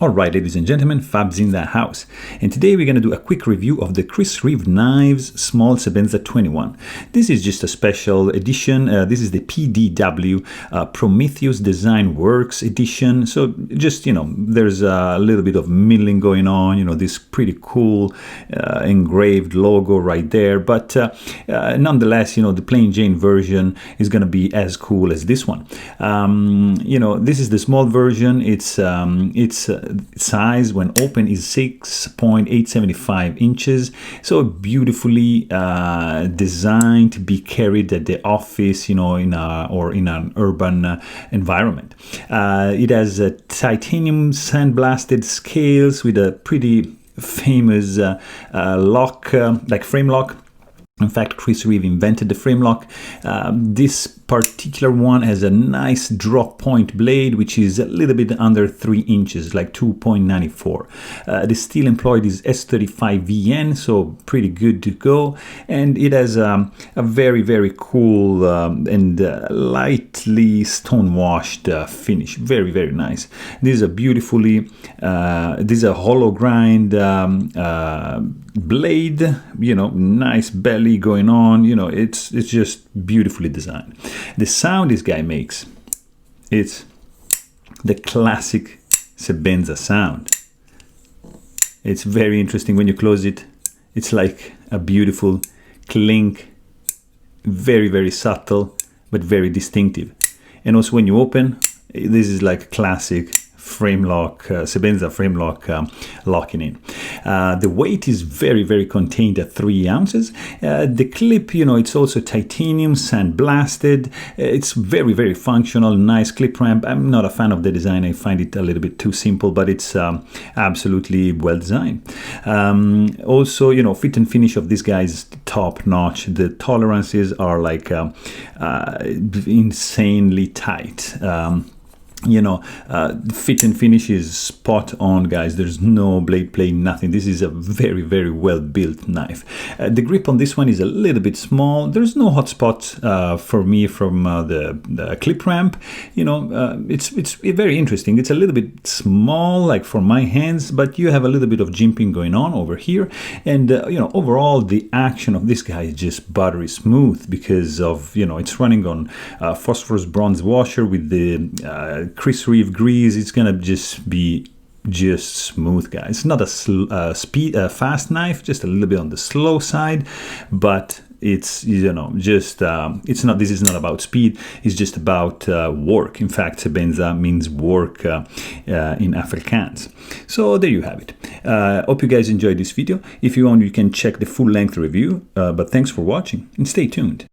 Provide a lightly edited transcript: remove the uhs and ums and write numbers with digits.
Alright, ladies and gentlemen, Fab's in the house, and today we're going to do a quick review of the Reeve knives small Sebenza 21. This is just a special edition. This is the PDW Prometheus Design Works edition. So just, there's a little bit of milling going on, this pretty cool engraved logo right there, but nonetheless, the plain Jane version is going to be as cool as this one. This is the small version. It's size when open is 6.875 inches, so beautifully designed to be carried at the office, in an urban environment. It has titanium sandblasted scales with a pretty famous lock, like frame lock. In fact, Reeve invented the frame lock. This particular one has a nice drop point blade, which is a little bit under 3 inches, like 2.94. The steel employed is S35VN, so pretty good to go. And it has a very, very cool and lightly stone-washed finish. Very, very nice. This is a beautifully, this is a hollow grind blade, nice belly going on, it's just beautifully designed. The sound this guy makes, it's the classic Sebenza sound. It's very interesting. When you close it, it's like a beautiful clink, very, very subtle, but very distinctive. And also when you open, this is like a classic frame lock, Sebenza frame lock locking in. The weight is very, very contained at 3 ounces. The clip, it's also titanium sandblasted. It's very, very functional, nice clip ramp. I'm not a fan of the design. I find it a little bit too simple, but it's absolutely well designed. Also, fit and finish of this guy is top notch. The tolerances are like insanely tight. Fit and finish is spot on, guys. There's no blade play, nothing. This is a very, very well built knife. The grip on this one is a little bit small. There's no hot spot for me from the clip ramp. It's very interesting. It's a little bit small, like for my hands, but you have a little bit of jimping going on over here. And overall, the action of this guy is just buttery smooth because of it's running on phosphorus bronze washer with the Reeve grease. It's gonna just be smooth, guys. It's not a fast knife, just a little bit on the slow side, but it's it's not. This is not about speed. It's just about work. In fact, Sebenza means work in Afrikaans. So there you have it. Hope you guys enjoyed this video. If you want, you can check the full length review. But thanks for watching and stay tuned.